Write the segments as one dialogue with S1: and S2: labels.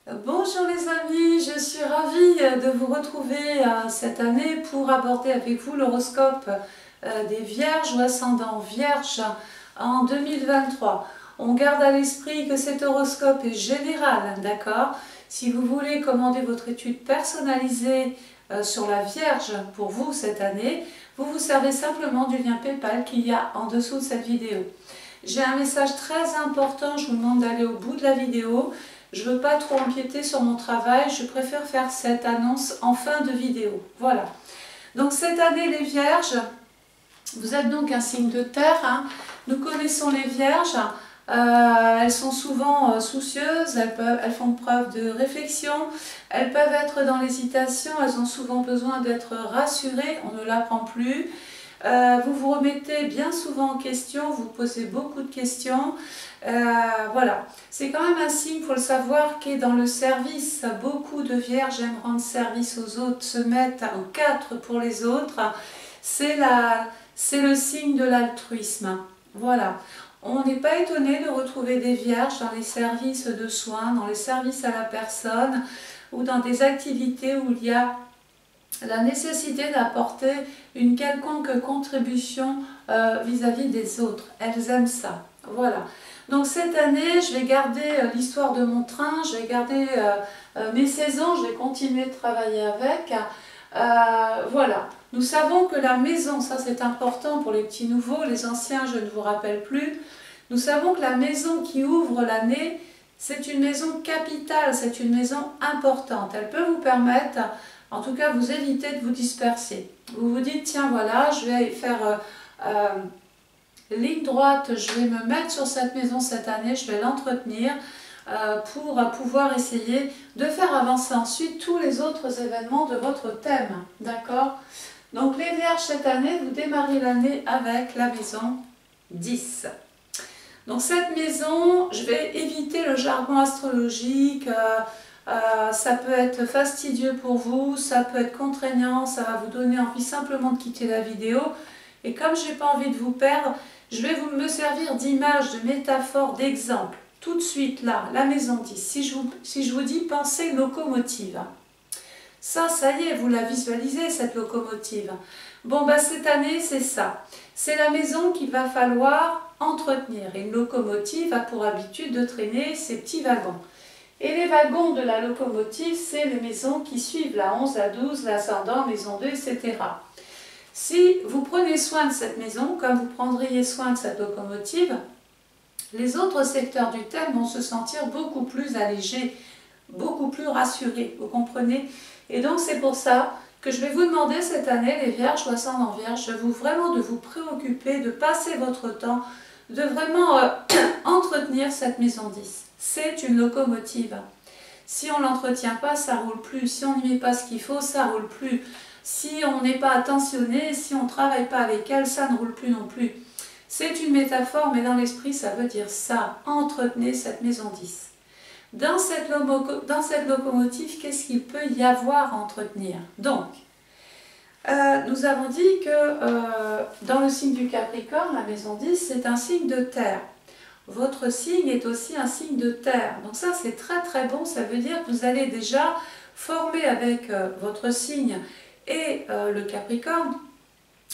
S1: Bonjour les amis, je suis ravie de vous retrouver cette année pour aborder avec vous l'horoscope des Vierges ou ascendant Vierge en 2023. On garde à l'esprit que cet horoscope est général, d'accord? Si vous voulez commander votre étude personnalisée sur la Vierge pour vous cette année, vous vous servez simplement du lien PayPal qu'il y a en dessous de cette vidéo. J'ai un message très important, je vous demande d'aller au bout de la vidéo. Je ne veux pas trop empiéter sur mon travail, je préfère faire cette annonce en fin de vidéo. Voilà. Donc cette année les Vierges, vous êtes donc un signe de terre. Hein. Nous connaissons les Vierges. Elles sont souvent soucieuses, elles font preuve de réflexion, elles peuvent être dans l'hésitation, elles ont souvent besoin d'être rassurées, on ne l'apprend plus. Vous vous remettez bien souvent en question, vous posez beaucoup de questions. Voilà, c'est quand même un signe, il faut le savoir, qui est dans le service. Beaucoup de Vierges aiment rendre service aux autres, se mettent en quatre pour les autres. C'est le signe de l'altruisme. Voilà. On n'est pas étonné de retrouver des Vierges dans les services de soins, dans les services à la personne ou dans des activités où il y a la nécessité d'apporter une quelconque contribution vis-à-vis des autres. Elles aiment ça. Voilà. Donc cette année, je vais garder l'histoire de mon train, je vais garder mes saisons, je vais continuer de travailler avec. Voilà. Nous savons que la maison, ça c'est important pour les petits nouveaux, les anciens je ne vous rappelle plus. Nous savons que la maison qui ouvre l'année, c'est une maison capitale, c'est une maison importante. Elle peut vous permettre, en tout cas vous éviter de vous disperser. Vous vous dites, tiens voilà, je vais faire ligne droite, je vais me mettre sur cette maison cette année, je vais l'entretenir pour pouvoir essayer de faire avancer ensuite tous les autres événements de votre thème. D'accord? Donc les Vierges cette année, vous démarrez l'année avec la maison 10. Donc cette maison, je vais éviter le jargon astrologique, ça peut être fastidieux pour vous, ça peut être contraignant, ça va vous donner envie simplement de quitter la vidéo. Et comme je n'ai pas envie de vous perdre, je vais me servir d'images, de métaphores, d'exemples. Tout de suite là, la maison 10, si je vous dis pensée locomotive. Ça y est, vous la visualisez cette locomotive. Bon, bah cette année, c'est ça. C'est la maison qu'il va falloir entretenir. Et une locomotive a pour habitude de traîner ses petits wagons. Et les wagons de la locomotive, c'est les maisons qui suivent la 11, la 12, l'ascendant, maison 2, etc. Si vous prenez soin de cette maison, comme vous prendriez soin de cette locomotive, les autres secteurs du thème vont se sentir beaucoup plus allégés, beaucoup plus rassurés, vous comprenez? Et donc c'est pour ça que je vais vous demander cette année, les Vierges ou ascendant Vierge, vraiment de vous préoccuper, de passer votre temps, de vraiment entretenir cette maison 10. C'est une locomotive. Si on ne l'entretient pas, ça ne roule plus. Si on n'y met pas ce qu'il faut, ça ne roule plus. Si on n'est pas attentionné, si on ne travaille pas avec elle, ça ne roule plus non plus. C'est une métaphore, mais dans l'esprit, ça veut dire ça. Entretenez cette maison 10. Dans cette locomotive, qu'est-ce qu'il peut y avoir à entretenir? Donc, nous avons dit que dans le signe du Capricorne, la maison 10, c'est un signe de terre. Votre signe est aussi un signe de terre. Donc ça, c'est très très bon. Ça veut dire que vous allez déjà former avec votre signe et le Capricorne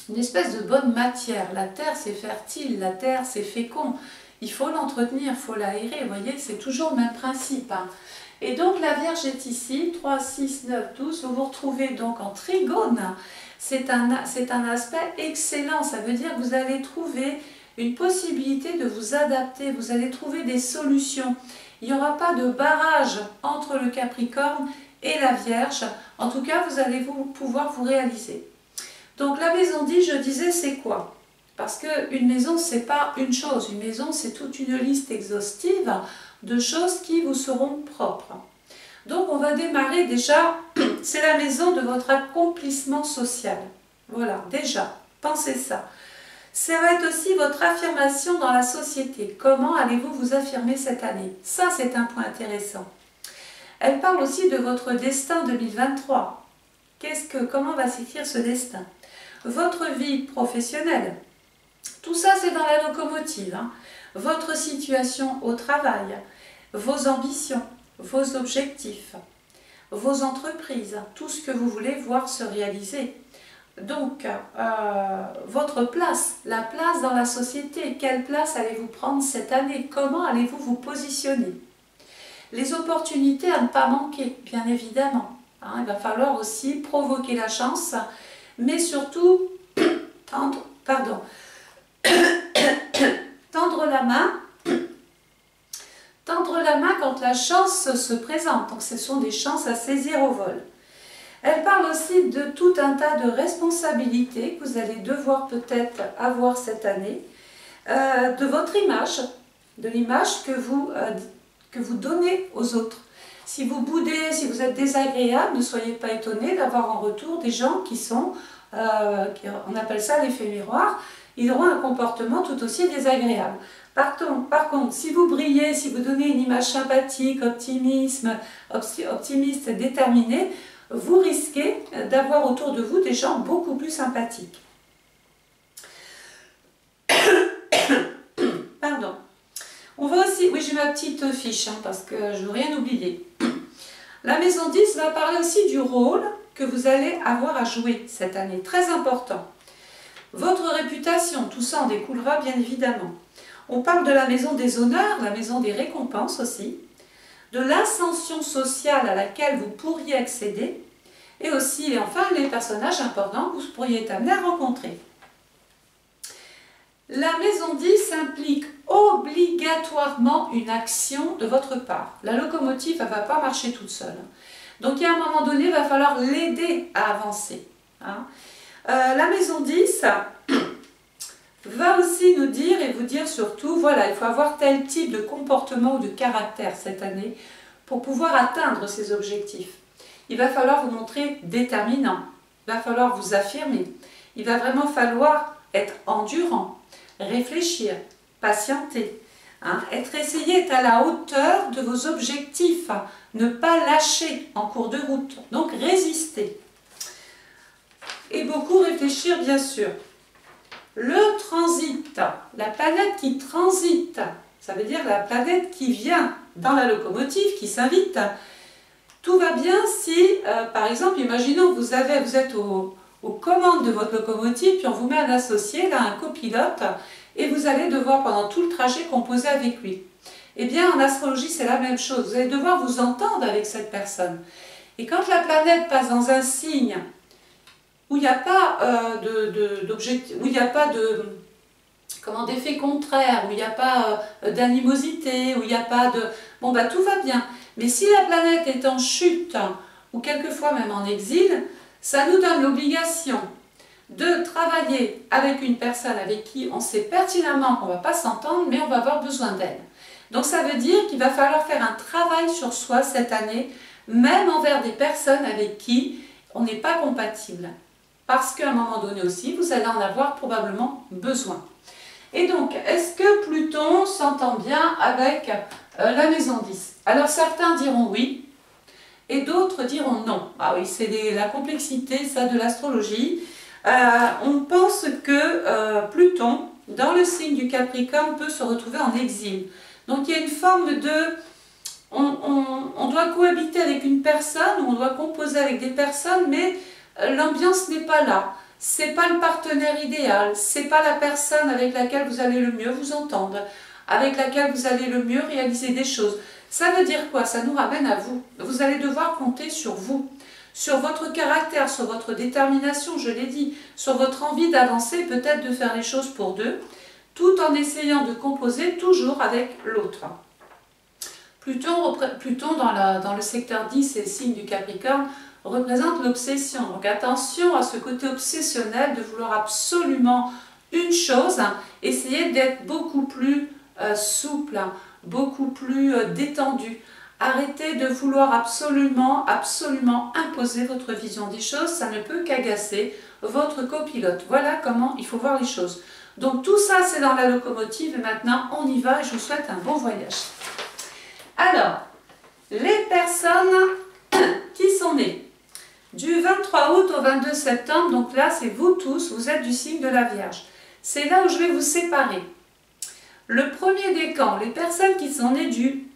S1: une espèce de bonne matière. La terre, c'est fertile. La terre, c'est fécond. Il faut l'entretenir, il faut l'aérer, vous voyez, c'est toujours le même principe. Hein. Et donc la Vierge est ici, 3, 6, 9, 12, vous vous retrouvez donc en trigone. C'est un aspect excellent, ça veut dire que vous allez trouver une possibilité de vous adapter, vous allez trouver des solutions. Il n'y aura pas de barrage entre le Capricorne et la Vierge, en tout cas vous allez pouvoir vous réaliser. Donc la maison 10, je disais, c'est quoi ? Parce qu'une maison, ce n'est pas une chose. Une maison, c'est toute une liste exhaustive de choses qui vous seront propres. Donc, on va démarrer déjà, c'est la maison de votre accomplissement social. Voilà, déjà, pensez ça. Ça va être aussi votre affirmation dans la société. Comment allez-vous vous affirmer cette année? Ça, c'est un point intéressant. Elle parle aussi de votre destin 2023. Comment va s'écrire ce destin? Votre vie professionnelle. Tout ça, c'est dans la locomotive. Hein. Votre situation au travail, vos ambitions, vos objectifs, vos entreprises, tout ce que vous voulez voir se réaliser. Donc, votre place, la place dans la société, quelle place allez-vous prendre cette année? Comment allez-vous vous positionner? Les opportunités à ne pas manquer, bien évidemment. Hein, il va falloir aussi provoquer la chance, mais surtout tendre la main. Tendre la main quand la chance se présente. Donc, ce sont des chances à saisir au vol. Elle parle aussi de tout un tas de responsabilités que vous allez devoir peut-être avoir cette année, de votre image, de l'image que vous donnez aux autres. Si vous boudez, si vous êtes désagréable, ne soyez pas étonnés d'avoir en retour des gens qui sont, on appelle ça l'effet miroir, ils auront un comportement tout aussi désagréable. Par contre, si vous brillez, si vous donnez une image sympathique, optimiste, déterminée, vous risquez d'avoir autour de vous des gens beaucoup plus sympathiques. Pardon. On va aussi, oui, j'ai ma petite fiche parce que je ne veux rien oublier. La maison 10 va parler aussi du rôle que vous allez avoir à jouer cette année, très important. Votre réputation, tout ça en découlera bien évidemment. On parle de la maison des honneurs, la maison des récompenses aussi, de l'ascension sociale à laquelle vous pourriez accéder, et aussi, et enfin, les personnages importants que vous pourriez être amenés à rencontrer. La maison 10 implique obligatoirement une action de votre part. La locomotive, elle ne va pas marcher toute seule. Donc, à un moment donné, il va falloir l'aider à avancer. Hein. La maison 10 va aussi nous dire et vous dire surtout, voilà, il faut avoir tel type de comportement ou de caractère cette année pour pouvoir atteindre ces objectifs. Il va falloir vous montrer déterminant, il va falloir vous affirmer, il va vraiment falloir être endurant, réfléchir, patienter, hein, être à la hauteur de vos objectifs, hein, ne pas lâcher en cours de route, donc résister. Et beaucoup réfléchir bien sûr. Le transit, la planète qui transite, ça veut dire la planète qui vient dans la locomotive, qui s'invite. Tout va bien si, par exemple, imaginons que vous êtes aux commandes de votre locomotive, puis on vous met un associé, là, un copilote, et vous allez devoir pendant tout le trajet composer avec lui. Eh bien, en astrologie, c'est la même chose. Vous allez devoir vous entendre avec cette personne. Et quand la planète passe dans un signe où il n'y a pas d'objectif, où il n'y a pas d'effet contraire, où il n'y a pas d'animosité, où il n'y a pas de... Bon, bah tout va bien. Mais si la planète est en chute, ou quelquefois même en exil, ça nous donne l'obligation de travailler avec une personne avec qui on sait pertinemment qu'on ne va pas s'entendre, mais on va avoir besoin d'elle. Donc ça veut dire qu'il va falloir faire un travail sur soi cette année, même envers des personnes avec qui on n'est pas compatible. Parce qu'à un moment donné aussi, vous allez en avoir probablement besoin. Et donc, est-ce que Pluton s'entend bien avec la maison 10? Alors certains diront oui, et d'autres diront non. Ah oui, c'est la complexité, ça, de l'astrologie. On pense que Pluton, dans le signe du Capricorne, peut se retrouver en exil. Donc il y a une forme de... On doit cohabiter avec une personne, ou on doit composer avec des personnes, mais l'ambiance n'est pas là. C'est pas le partenaire idéal, c'est pas la personne avec laquelle vous allez le mieux vous entendre, avec laquelle vous allez le mieux réaliser des choses. Ça veut dire quoi? Ça nous ramène à vous. Vous allez devoir compter sur vous, sur votre caractère, sur votre détermination, je l'ai dit, sur votre envie d'avancer, peut-être de faire les choses pour deux, tout en essayant de composer toujours avec l'autre. Pluton dans le secteur 10 et le signe du Capricorne, représente l'obsession. Donc attention à ce côté obsessionnel de vouloir absolument une chose, hein, essayez d'être beaucoup plus souple, hein, beaucoup plus détendu. Arrêtez de vouloir absolument imposer votre vision des choses, ça ne peut qu'agacer votre copilote. Voilà comment il faut voir les choses. Donc tout ça c'est dans la locomotive et maintenant on y va et je vous souhaite un bon voyage. Alors, les personnes qui sont nées du 23 août au 22 septembre, donc là c'est vous tous, vous êtes du signe de la Vierge. C'est là où je vais vous séparer. Le premier décan, les personnes qui sont nées du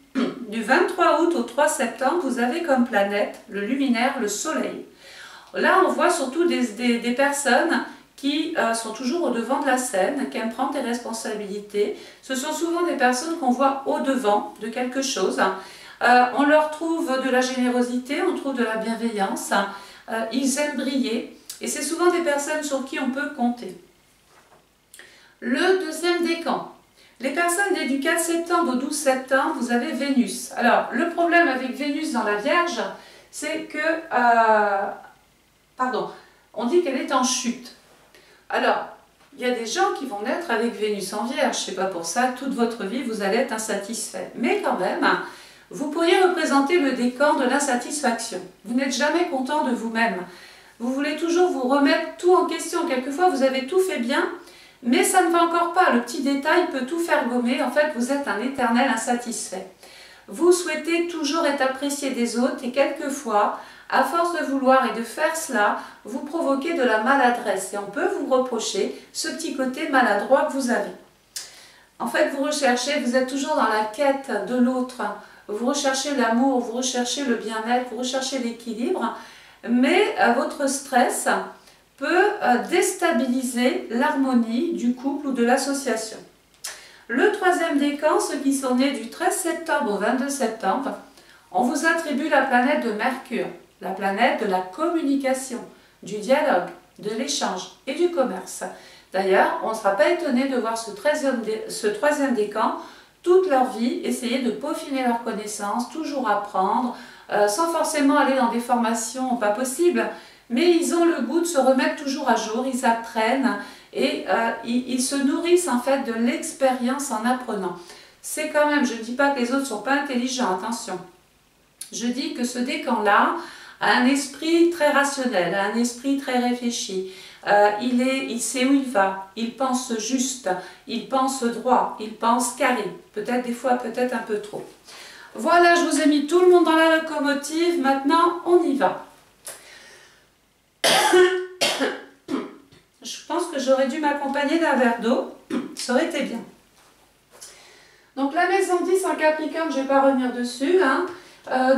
S1: du 23 août au 3 septembre, vous avez comme planète le luminaire, le soleil. Là, on voit surtout des personnes qui sont toujours au devant de la scène, qui aiment prendre des responsabilités. Ce sont souvent des personnes qu'on voit au devant de quelque chose. On leur trouve de la générosité, on trouve de la bienveillance. Ils aiment briller et c'est souvent des personnes sur qui on peut compter. Le deuxième décan. Les personnes nées du 4 septembre au 12 septembre, vous avez Vénus. Alors, le problème avec Vénus dans la Vierge, c'est que, on dit qu'elle est en chute. Alors, il y a des gens qui vont naître avec Vénus en Vierge. Ce n'est pas pour ça que toute votre vie, vous allez être insatisfait. Mais quand même, vous pourriez représenter le décan de l'insatisfaction. Vous n'êtes jamais content de vous-même. Vous voulez toujours vous remettre tout en question. Quelquefois, vous avez tout fait bien, mais ça ne va encore pas. Le petit détail peut tout faire gommer. En fait, vous êtes un éternel insatisfait. Vous souhaitez toujours être apprécié des autres et quelquefois, à force de vouloir et de faire cela, vous provoquez de la maladresse et on peut vous reprocher ce petit côté maladroit que vous avez. En fait, vous recherchez, vous êtes toujours dans la quête de l'autre, vous recherchez l'amour, vous recherchez le bien-être, vous recherchez l'équilibre, mais votre stress peut déstabiliser l'harmonie du couple ou de l'association. Le troisième décan, ceux qui sont nés du 13 septembre au 22 septembre, on vous attribue la planète de Mercure, la planète de la communication, du dialogue, de l'échange et du commerce. D'ailleurs, on ne sera pas étonné de voir ce troisième décan toute leur vie essayer de peaufiner leurs connaissances, toujours apprendre, sans forcément aller dans des formations pas possibles, mais ils ont le goût de se remettre toujours à jour, ils apprennent et ils se nourrissent en fait de l'expérience en apprenant. C'est quand même, je ne dis pas que les autres ne sont pas intelligents, attention. Je dis que ce décan-là a un esprit très rationnel, a un esprit très réfléchi. Il sait où il va, il pense juste, il pense droit, il pense carré. Peut-être des fois, peut-être un peu trop. Voilà, je vous ai mis tout le monde dans la locomotive. Maintenant, on y va. Je pense que j'aurais dû m'accompagner d'un verre d'eau. Ça aurait été bien. Donc la maison 10 en Capricorne, je ne vais pas revenir dessus.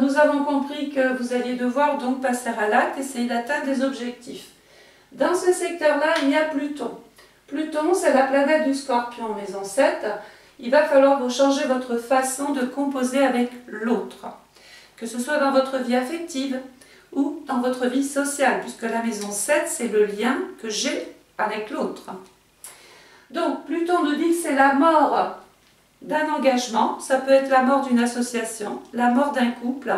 S1: Nous avons compris que vous alliez devoir donc passer à l'acte, essayer d'atteindre des objectifs. Dans ce secteur-là, il y a Pluton. Pluton, c'est la planète du Scorpion, maison 7. Il va falloir vous changer votre façon de composer avec l'autre. Que ce soit dans votre vie affective ou dans votre vie sociale, puisque la maison 7, c'est le lien que j'ai avec l'autre. Donc, Pluton nous dit que c'est la mort d'un engagement, ça peut être la mort d'une association, la mort d'un couple,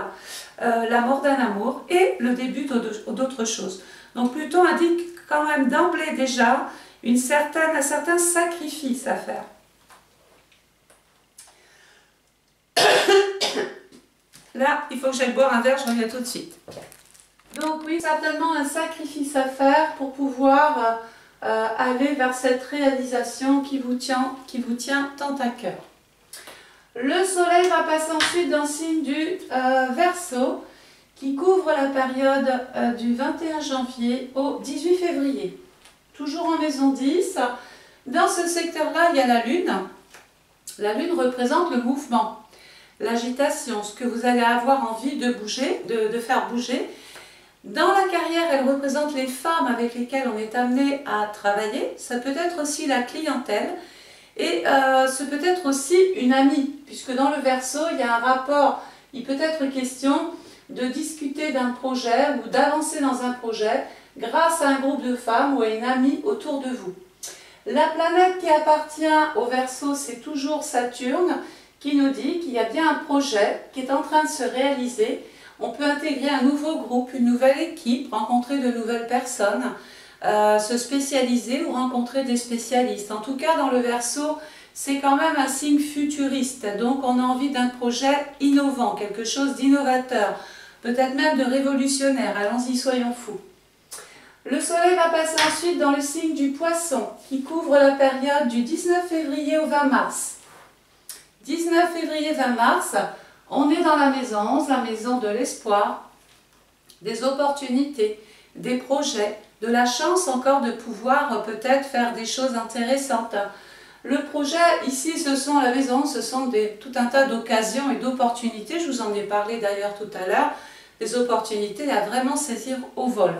S1: la mort d'un amour et le début d'autres choses. Donc Pluton indique quand même d'emblée déjà un certain sacrifice à faire. Là, il faut que j'aille boire un verre, je reviens tout de suite. Donc oui, certainement un sacrifice à faire pour pouvoir aller vers cette réalisation qui vous tient tant à cœur. Le soleil va passer ensuite dans le signe du Verseau, qui couvre la période du 21 janvier au 18 février. Toujours en maison 10, dans ce secteur-là, il y a la Lune. La Lune représente le mouvement, l'agitation, ce que vous allez avoir envie de bouger, de faire bouger. Dans la carrière, elle représente les femmes avec lesquelles on est amené à travailler. Ça peut être aussi la clientèle. Et ce peut être aussi une amie, puisque dans le Verseau, il y a un rapport. Il peut être question de discuter d'un projet ou d'avancer dans un projet grâce à un groupe de femmes ou à une amie autour de vous. La planète qui appartient au Verseau, c'est toujours Saturne, qui nous dit qu'il y a bien un projet qui est en train de se réaliser. On peut intégrer un nouveau groupe, une nouvelle équipe, rencontrer de nouvelles personnes, se spécialiser ou rencontrer des spécialistes. En tout cas, dans le Verseau, c'est quand même un signe futuriste. Donc, on a envie d'un projet innovant, quelque chose d'innovateur, peut-être même de révolutionnaire. Allons-y, soyons fous. Le Soleil va passer ensuite dans le signe du Poisson, qui couvre la période du 19 février au 20 mars. 19 février, 20 mars, on est dans la maison 11, la maison de l'espoir, des opportunités, des projets, de la chance encore de pouvoir peut-être faire des choses intéressantes, Le projet, ici, à la maison, ce sont tout un tas d'occasions et d'opportunités. Je vous en ai parlé d'ailleurs tout à l'heure. Des opportunités à vraiment saisir au vol.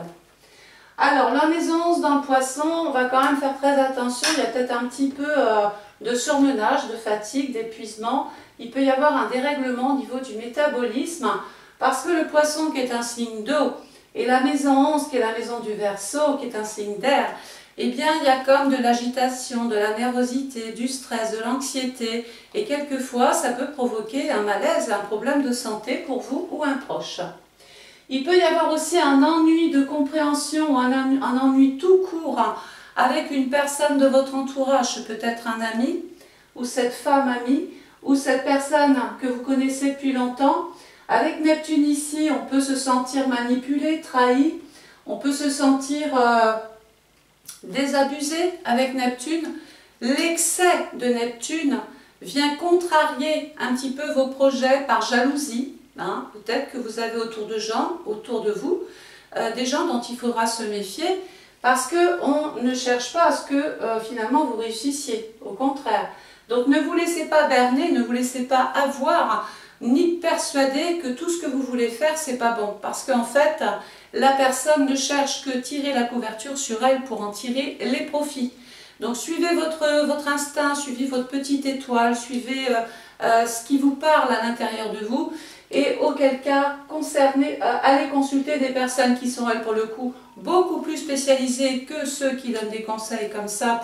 S1: Alors, la maison 11 dans le poisson, on va quand même faire très attention. Il y a peut-être un petit peu de surmenage, de fatigue, d'épuisement. Il peut y avoir un dérèglement au niveau du métabolisme parce que le poisson qui est un signe d'eau et la maison 11 qui est la maison du Verseau qui est un signe d'air, eh bien il y a comme de l'agitation, de la nervosité, du stress, de l'anxiété et quelquefois ça peut provoquer un malaise, un problème de santé pour vous ou un proche. Il peut y avoir aussi un ennui de compréhension, un ennui tout court avec une personne de votre entourage, peut-être un ami ou cette femme amie ou cette personne que vous connaissez depuis longtemps. Avec Neptune ici, on peut se sentir manipulé, trahi, on peut se sentir désabusé avec Neptune. L'excès de Neptune vient contrarier un petit peu vos projets par jalousie. Hein, peut-être que vous avez autour de vous, des gens dont il faudra se méfier parce qu'on ne cherche pas à ce que finalement vous réussissiez, au contraire. Donc ne vous laissez pas berner, ne vous laissez pas avoir, ni persuader que tout ce que vous voulez faire, c'est pas bon. Parce qu'en fait, la personne ne cherche que tirer la couverture sur elle pour en tirer les profits. Donc suivez votre instinct, suivez votre petite étoile, suivez ce qui vous parle à l'intérieur de vous. Et auquel cas, allez consulter des personnes qui sont, elles, pour le coup, beaucoup plus spécialisées que ceux qui donnent des conseils comme ça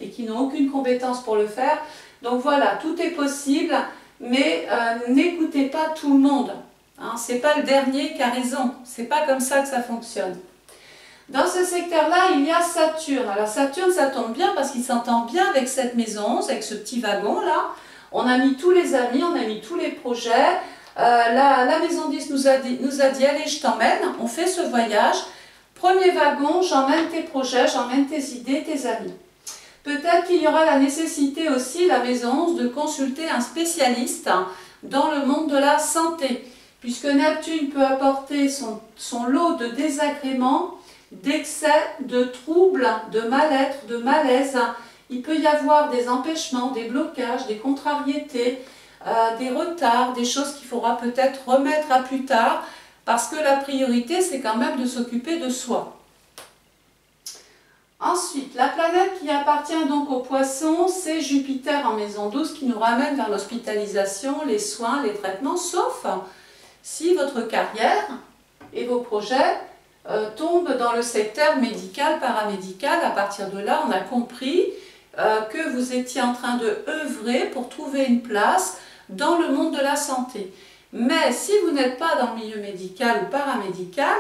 S1: et qui n'ont aucune compétence pour le faire. Donc voilà, tout est possible, mais n'écoutez pas tout le monde. Hein, c'est pas le dernier qui a raison, c'est pas comme ça que ça fonctionne. Dans ce secteur-là, il y a Saturne. Alors Saturne, ça tombe bien parce qu'il s'entend bien avec cette maison 11, avec ce petit wagon-là. On a mis tous les amis, on a mis tous les projets. La maison 10 nous a dit allez, je t'emmène, on fait ce voyage. Premier wagon, j'emmène tes projets, j'emmène tes idées, tes amis. Peut-être qu'il y aura la nécessité aussi, la maison 11, de consulter un spécialiste dans le monde de la santé. Puisque Neptune peut apporter son lot de désagréments, d'excès, de troubles, de mal-être, de malaise. Il peut y avoir des empêchements, des blocages, des contrariétés, des retards, des choses qu'il faudra peut-être remettre à plus tard, parce que la priorité, c'est quand même de s'occuper de soi. Ensuite, la planète qui appartient donc aux poissons, c'est Jupiter en maison 12, qui nous ramène vers l'hospitalisation, les soins, les traitements, sauf si votre carrière et vos projets tombent dans le secteur médical, paramédical. À partir de là, on a compris que vous étiez en train de œuvrer pour trouver une place dans le monde de la santé. Mais si vous n'êtes pas dans le milieu médical ou paramédical,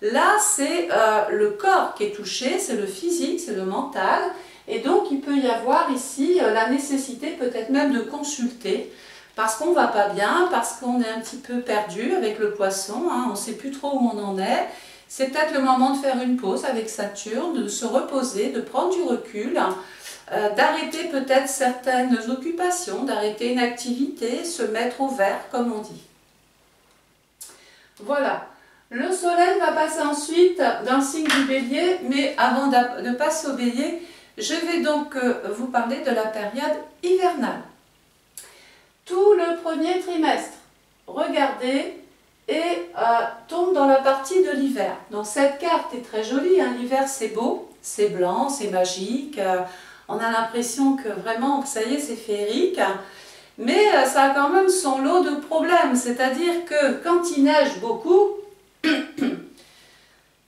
S1: là c'est le corps qui est touché, c'est le physique, c'est le mental, et donc il peut y avoir ici la nécessité peut-être même de consulter, parce qu'on ne va pas bien, parce qu'on est un petit peu perdu avec le poisson, hein, on ne sait plus trop où on en est. C'est peut-être le moment de faire une pause avec Saturne, de se reposer, de prendre du recul, d'arrêter peut-être certaines occupations, d'arrêter une activité, se mettre au vert, comme on dit. Voilà. Le soleil va passer ensuite dans le signe du bélier, mais avant de passer au bélier, je vais donc vous parler de la période hivernale. Tout le premier trimestre, regardez, et tombe dans la partie de l'hiver. Donc cette carte est très jolie, hein. L'hiver c'est beau, c'est blanc, c'est magique, on a l'impression que vraiment, ça y est, c'est féerique, mais ça a quand même son lot de problèmes, c'est-à-dire que quand il neige beaucoup,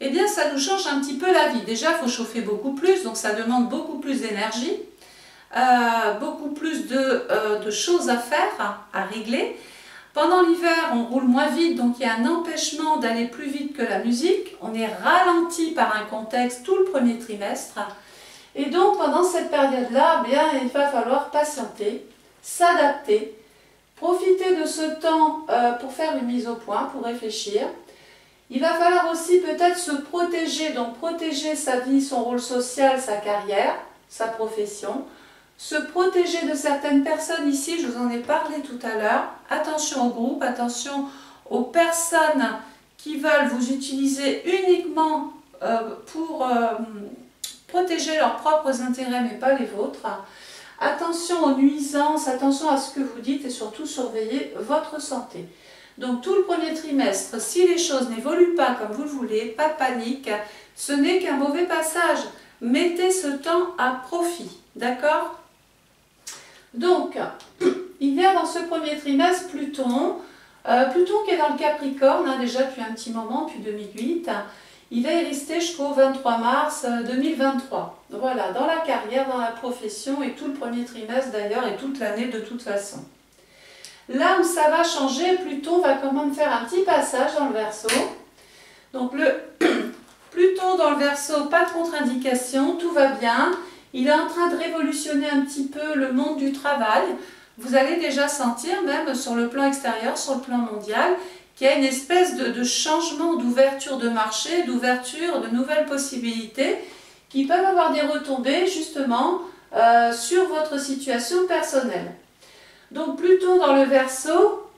S1: eh bien ça nous change un petit peu la vie. Déjà, il faut chauffer beaucoup plus, donc ça demande beaucoup plus d'énergie, beaucoup plus de choses à faire, à régler. Pendant l'hiver, on roule moins vite, donc il y a un empêchement d'aller plus vite que la musique. On est ralenti par un contexte tout le premier trimestre. Et donc, pendant cette période-là, bien, il va falloir patienter, s'adapter, profiter de ce temps pour faire une mise au point, pour réfléchir. Il va falloir aussi peut-être se protéger, donc protéger sa vie, son rôle social, sa carrière, sa profession. Se protéger de certaines personnes ici, je vous en ai parlé tout à l'heure. Attention au groupe, attention aux personnes qui veulent vous utiliser uniquement pour protéger leurs propres intérêts, mais pas les vôtres. Attention aux nuisances, attention à ce que vous dites et surtout surveillez votre santé. Donc tout le premier trimestre, si les choses n'évoluent pas comme vous le voulez, pas de panique, ce n'est qu'un mauvais passage. Mettez ce temps à profit, d'accord? Donc, il y a dans ce premier trimestre Pluton, Pluton qui est dans le Capricorne, hein, déjà depuis un petit moment, depuis 2008. Il va y rester jusqu'au 23 mars 2023. Voilà, dans la carrière, dans la profession et tout le premier trimestre d'ailleurs et toute l'année de toute façon. Là où ça va changer, Pluton va quand même faire un petit passage dans le Verseau. Donc le Pluton dans le Verseau, pas de contre-indication, tout va bien. Il est en train de révolutionner un petit peu le monde du travail. Vous allez déjà sentir, même sur le plan extérieur, sur le plan mondial, qu'il y a une espèce de changement, d'ouverture de marché, d'ouverture de nouvelles possibilités qui peuvent avoir des retombées justement sur votre situation personnelle. Donc Pluton dans le Verseau,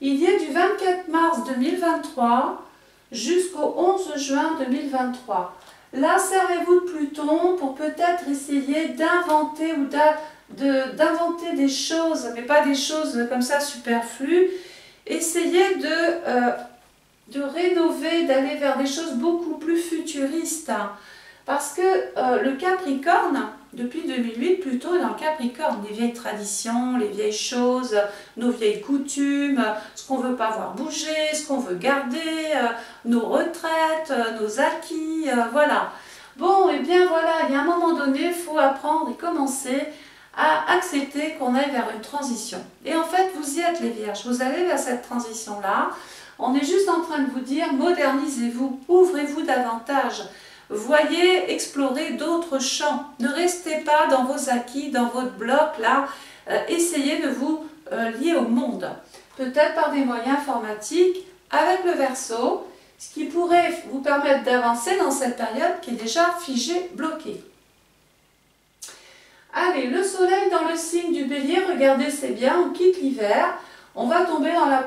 S1: il y est du 24 mars 2023 jusqu'au 11 juin 2023. Là, servez-vous de Pluton pour peut-être essayer d'inventer ou d'inventer des choses, mais pas des choses comme ça superflues. Essayez de rénover, d'aller vers des choses beaucoup plus futuristes. Parce que le Capricorne, depuis 2008, Pluton est dans le Capricorne. Les vieilles traditions, les vieilles choses, nos vieilles coutumes, ce qu'on ne veut pas voir bouger, ce qu'on veut garder, nos retraites, nos acquis, voilà. Bon, et bien voilà, il y a un moment donné, il faut apprendre et commencer à accepter qu'on aille vers une transition. Et en fait, vous y êtes les Vierges, vous allez vers cette transition-là. On est juste en train de vous dire, modernisez-vous, ouvrez-vous davantage. Voyez, explorez d'autres champs. Ne restez pas dans vos acquis, dans votre bloc, là. Essayez de vous lier au monde. Peut-être par des moyens informatiques, avec le Verseau, ce qui pourrait vous permettre d'avancer dans cette période qui est déjà figée, bloquée. Allez, le soleil dans le signe du Bélier, regardez, c'est bien, on quitte l'hiver. On va tomber dans la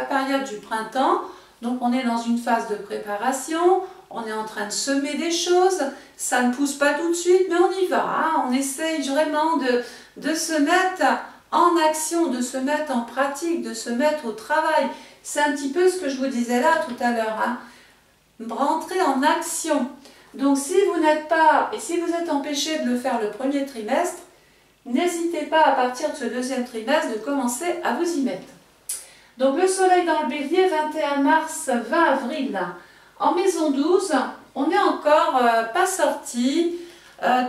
S1: période du printemps. Donc on est dans une phase de préparation. On est en train de semer des choses, ça ne pousse pas tout de suite, mais on y va. Hein. On essaye vraiment de se mettre en action, de se mettre en pratique, de se mettre au travail. C'est un petit peu ce que je vous disais là tout à l'heure. Hein. Rentrer en action. Donc si vous n'êtes pas, et si vous êtes empêché de le faire le premier trimestre, n'hésitez pas à partir de ce deuxième trimestre de commencer à vous y mettre. Donc le soleil dans le Bélier, 21 mars, 20 avril. En maison 12, on n'est encore pas sorti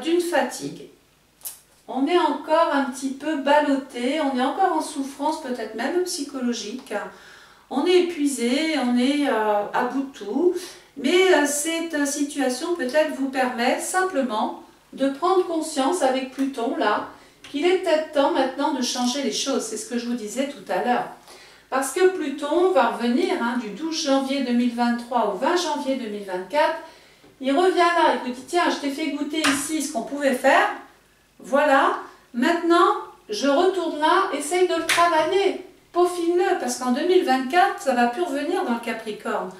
S1: d'une fatigue. On est encore un petit peu ballotté, on est encore en souffrance, peut-être même psychologique. On est épuisé, on est à bout de tout. Mais cette situation peut-être vous permet simplement de prendre conscience avec Pluton, là, qu'il est peut-être temps maintenant de changer les choses. C'est ce que je vous disais tout à l'heure. Parce que Pluton va revenir du 12 janvier 2023 au 20 janvier 2024. Il revient là, il vous dit, tiens, je t'ai fait goûter ici ce qu'on pouvait faire. Voilà, maintenant, je retourne là, essaye de le travailler. Peaufine-le, parce qu'en 2024, ça ne va plus revenir dans le Capricorne.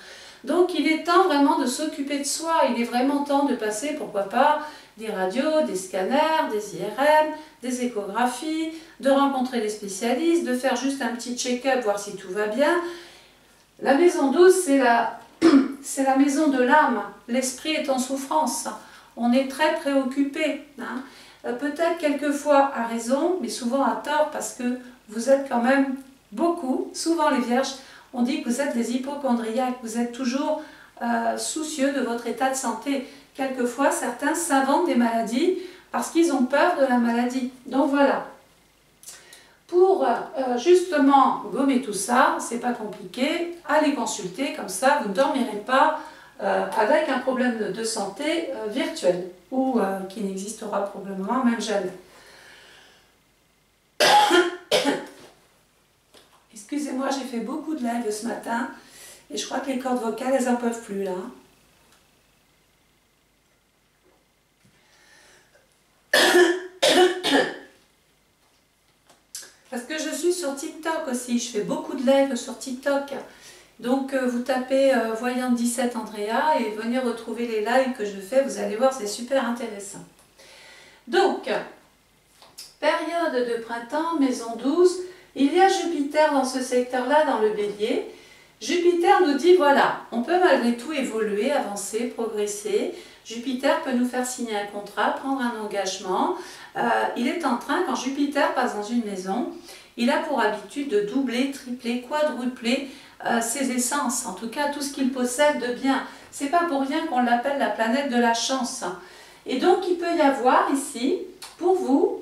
S1: Donc, il est temps vraiment de s'occuper de soi. Il est vraiment temps de passer, pourquoi pas, des radios, des scanners, des IRM, des échographies, de rencontrer des spécialistes, de faire juste un petit check-up, voir si tout va bien. La maison 12, c'est la maison de l'âme. L'esprit est en souffrance. On est très préoccupé. Hein. Peut-être quelquefois à raison, mais souvent à tort, parce que vous êtes quand même beaucoup, souvent les Vierges, on dit que vous êtes des hypocondriaques, vous êtes toujours soucieux de votre état de santé. Quelquefois, certains s'inventent des maladies parce qu'ils ont peur de la maladie. Donc voilà. Pour justement gommer tout ça, c'est pas compliqué, allez consulter, comme ça vous ne dormirez pas avec un problème de santé virtuel ou qui n'existera probablement même jamais. Excusez-moi, j'ai fait beaucoup de live ce matin et je crois que les cordes vocales, elles n'en peuvent plus là. Parce que je suis sur TikTok aussi, je fais beaucoup de live sur TikTok. Donc vous tapez Voyante 17 Andrea et venez retrouver les lives que je fais, vous allez voir, c'est super intéressant. Donc, période de printemps, maison 12, il y a Jupiter dans ce secteur-là, dans le Bélier. Jupiter nous dit, voilà, on peut malgré tout évoluer, avancer, progresser. Jupiter peut nous faire signer un contrat, prendre un engagement. Il est en train, quand Jupiter passe dans une maison, il a pour habitude de doubler, tripler, quadrupler ses essences, en tout cas tout ce qu'il possède de bien. C'est pas pour rien qu'on l'appelle la planète de la chance. Et donc il peut y avoir ici, pour vous,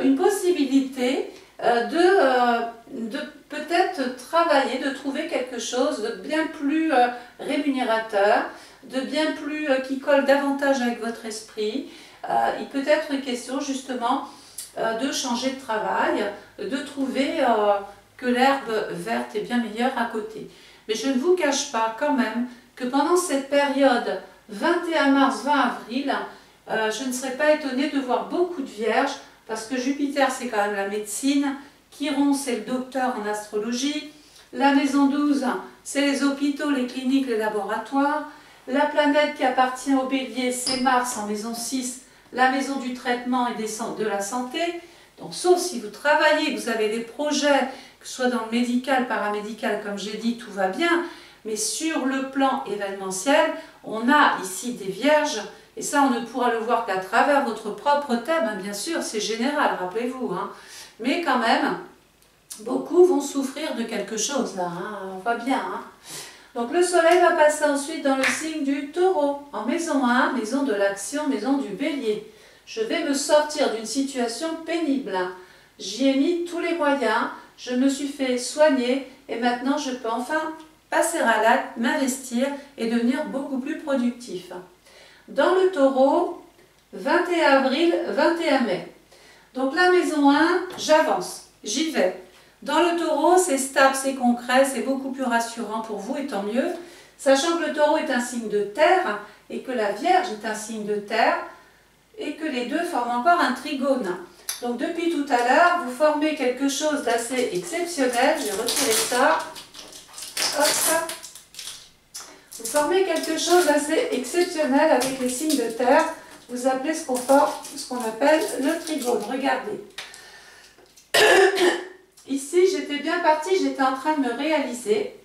S1: une possibilité de peut-être travailler, de trouver quelque chose de bien plus rémunérateur, de bien plus qui colle davantage avec votre esprit. Il peut être question justement de changer de travail, de trouver que l'herbe verte est bien meilleure à côté. Mais je ne vous cache pas quand même que pendant cette période 21 mars, 20 avril, je ne serais pas étonnée de voir beaucoup de vierges, parce que Jupiter c'est quand même la médecine, Chiron c'est le docteur en astrologie, la maison 12 c'est les hôpitaux, les cliniques, les laboratoires, la planète qui appartient au Bélier c'est Mars en maison 6, la maison du traitement et de la santé. Donc sauf si vous travaillez, vous avez des projets, que ce soit dans le médical, paramédical, comme j'ai dit, tout va bien, mais sur le plan événementiel, on a ici des vierges, et ça on ne pourra le voir qu'à travers votre propre thème, hein, bien sûr, c'est général, rappelez-vous, hein. Mais quand même, beaucoup vont souffrir de quelque chose là, hein, on voit bien. Hein. Donc le soleil va passer ensuite dans le signe du Taureau, en maison 1, maison de l'action, maison du Bélier. Je vais me sortir d'une situation pénible. J'y ai mis tous les moyens, je me suis fait soigner et maintenant je peux enfin passer à l'acte, m'investir et devenir beaucoup plus productif. Dans le Taureau, 21 avril, 21 mai. Donc la maison 1, j'avance, j'y vais. Dans le Taureau, c'est stable, c'est concret, c'est beaucoup plus rassurant pour vous et tant mieux. Sachant que le Taureau est un signe de terre et que la Vierge est un signe de terre et que les deux forment encore un trigone. Donc depuis tout à l'heure, vous formez quelque chose d'assez exceptionnel. Je vais retirer ça. Hop. Vous formez quelque chose d'assez exceptionnel avec les signes de terre. Vous appelez ce qu'on appelle le trigone. Regardez. Ici, j'étais bien partie, j'étais en train de me réaliser.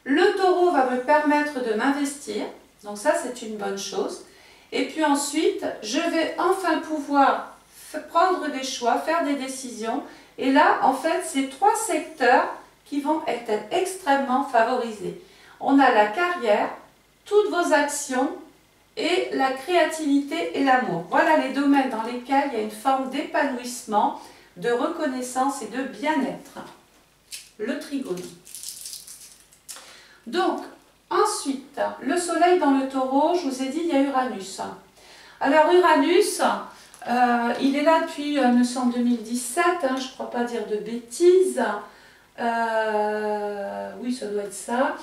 S1: Le Taureau va me permettre de m'investir. Donc ça, c'est une bonne chose. Et puis ensuite, je vais enfin pouvoir prendre des choix, faire des décisions. Et là, en fait, c'est trois secteurs qui vont être extrêmement favorisés. On a la carrière, toutes vos actions et la créativité et l'amour. Voilà les domaines dans lesquels il y a une forme d'épanouissement, de reconnaissance et de bien-être. Le trigone. Donc, ensuite, le soleil dans le Taureau, je vous ai dit, il y a Uranus. Alors Uranus, il est là depuis, me semble, 2017, hein, je ne crois pas dire de bêtises. Oui, ça doit être ça.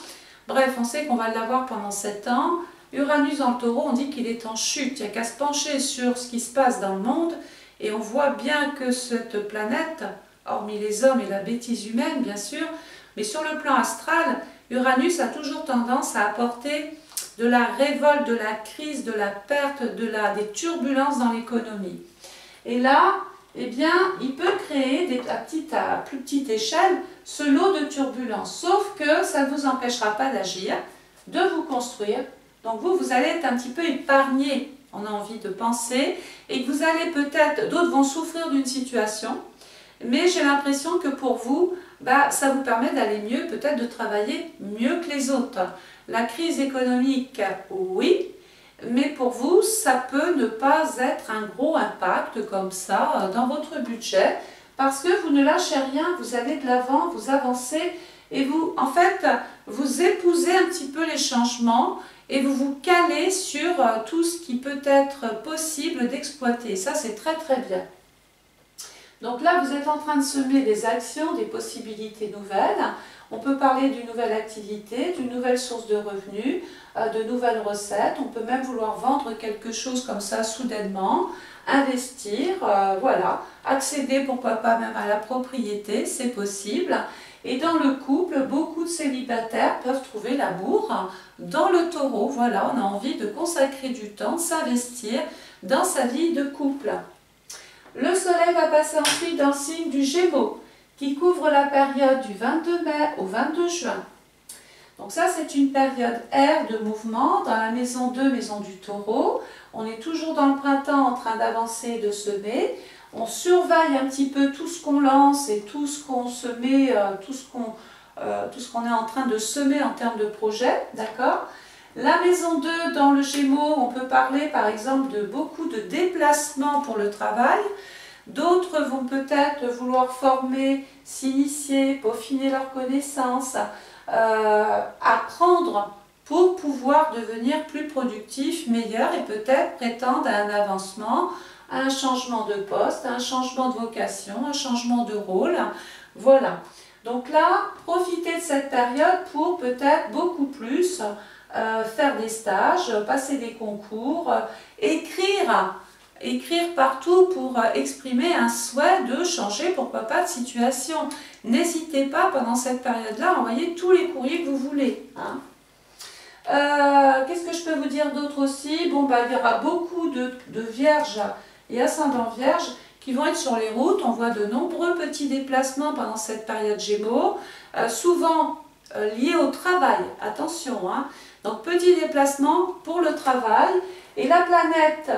S1: Bref, on sait qu'on va l'avoir pendant 7 ans. Uranus dans le Taureau, on dit qu'il est en chute. Il n'y a qu'à se pencher sur ce qui se passe dans le monde et on voit bien que cette planète, hormis les hommes et la bêtise humaine, bien sûr, mais sur le plan astral, Uranus a toujours tendance à apporter de la révolte, de la crise, de la perte, des turbulences dans l'économie. Et là, eh bien, il peut créer à plus petite échelle ce lot de turbulences. Sauf que ça ne vous empêchera pas d'agir, de vous construire. Donc vous allez être un petit peu épargné, on a envie de penser, et que vous allez peut-être, d'autres vont souffrir d'une situation, mais j'ai l'impression que pour vous, ça vous permet d'aller mieux, peut-être de travailler mieux que les autres. La crise économique, oui, mais pour vous, ça peut ne pas être un gros impact comme ça dans votre budget, parce que vous ne lâchez rien, vous allez de l'avant, vous avancez, et vous, en fait, vous épousez un petit peu les changements, et vous vous calez sur tout ce qui peut être possible d'exploiter. Ça, c'est très très bien. Donc là, vous êtes en train de semer des actions, des possibilités nouvelles. On peut parler d'une nouvelle activité, d'une nouvelle source de revenus, de nouvelles recettes. On peut même vouloir vendre quelque chose comme ça soudainement, investir, voilà, accéder pourquoi pas même à la propriété, c'est possible. Et dans le couple, beaucoup de célibataires peuvent trouver l'amour dans le Taureau. Voilà, on a envie de consacrer du temps, s'investir dans sa vie de couple. Le soleil va passer ensuite dans le signe du Gémeaux, qui couvre la période du 22 mai au 22 juin. Donc ça, c'est une période air de mouvement dans la maison 2, maison du Taureau. On est toujours dans le printemps en train d'avancer et de semer. On surveille un petit peu tout ce qu'on lance et tout ce qu'on se met, tout ce qu'on est en train de semer en termes de projet, d'accord? La maison 2, dans le Gémeaux, on peut parler par exemple de beaucoup de déplacements pour le travail. D'autres vont peut-être vouloir former, s'initier, peaufiner leurs connaissances, apprendre pour pouvoir devenir plus productif, meilleur et peut-être prétendre à un avancement, à un changement de poste, à un changement de vocation, un changement de rôle. Voilà. Donc là, profitez de cette période pour peut-être beaucoup plus faire des stages, passer des concours, écrire partout pour exprimer un souhait de changer, pourquoi pas, de situation. N'hésitez pas pendant cette période-là à envoyer tous les courriers que vous voulez. Hein. Qu'est-ce que je peux vous dire d'autre aussi? Bon, bah, il y aura beaucoup de vierges et ascendants vierges qui vont être sur les routes. On voit de nombreux petits déplacements pendant cette période Gémeaux, souvent liés au travail. Attention, hein. Donc petits déplacements pour le travail. Et la planète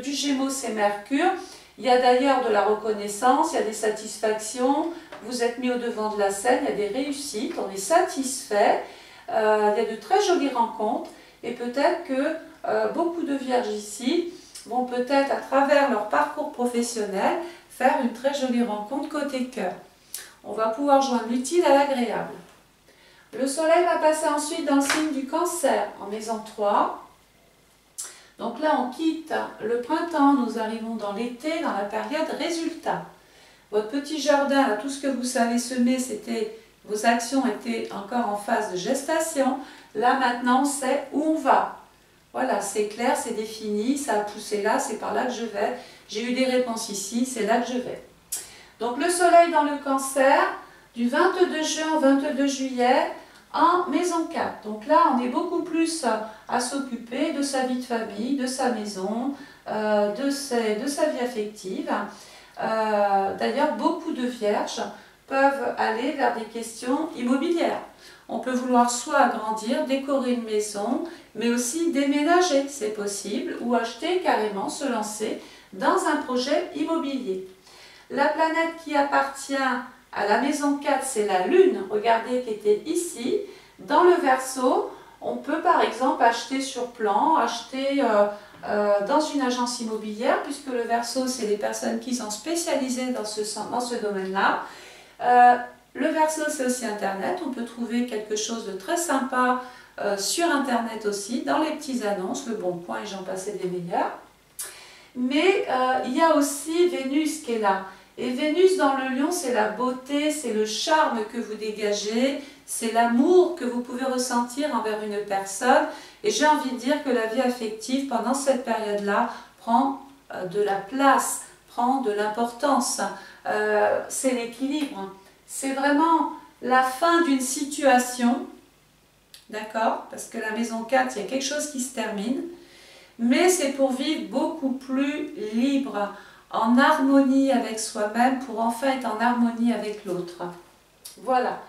S1: du Gémeaux, c'est Mercure. Il y a d'ailleurs de la reconnaissance, il y a des satisfactions, vous êtes mis au devant de la scène, il y a des réussites, on est satisfait, il y a de très jolies rencontres et peut-être que beaucoup de vierges ici vont peut-être à travers leur parcours professionnel faire une très jolie rencontre côté cœur. On va pouvoir joindre l'utile à l'agréable. Le soleil va passer ensuite dans le signe du Cancer en maison 3. Donc là, on quitte le printemps, nous arrivons dans l'été, dans la période résultat. Votre petit jardin, là, tout ce que vous savez semer, vos actions étaient encore en phase de gestation. Là, maintenant, c'est où on va. Voilà, c'est clair, c'est défini, ça a poussé là, c'est par là que je vais. J'ai eu des réponses ici, c'est là que je vais. Donc le soleil dans le Cancer, du 22 juin au 22 juillet, en maison 4. Donc là, on est beaucoup plus à s'occuper de sa vie de famille, de sa maison, de sa vie affective. D'ailleurs, beaucoup de vierges peuvent aller vers des questions immobilières. On peut vouloir soit agrandir, décorer une maison, mais aussi déménager, c'est possible, ou acheter carrément, se lancer dans un projet immobilier. La planète qui appartient à la maison 4, c'est la Lune, regardez, qui était ici. Dans le Verseau, on peut par exemple acheter sur plan, acheter dans une agence immobilière, puisque le Verseau, c'est les personnes qui sont spécialisées dans ce domaine-là. Le Verseau, c'est aussi Internet. On peut trouver quelque chose de très sympa sur Internet aussi, dans les petites annonces, Le Bon Coin et j'en passais des meilleurs. Mais il y a aussi Vénus qui est là. Et Vénus dans le Lion, c'est la beauté, c'est le charme que vous dégagez, c'est l'amour que vous pouvez ressentir envers une personne. Et j'ai envie de dire que la vie affective, pendant cette période-là, prend de la place, prend de l'importance. C'est l'équilibre. C'est vraiment la fin d'une situation, d'accord? Parce que la maison 4, il y a quelque chose qui se termine. Mais c'est pour vivre beaucoup plus libre, en harmonie avec soi-même, pour enfin être en harmonie avec l'autre. Voilà.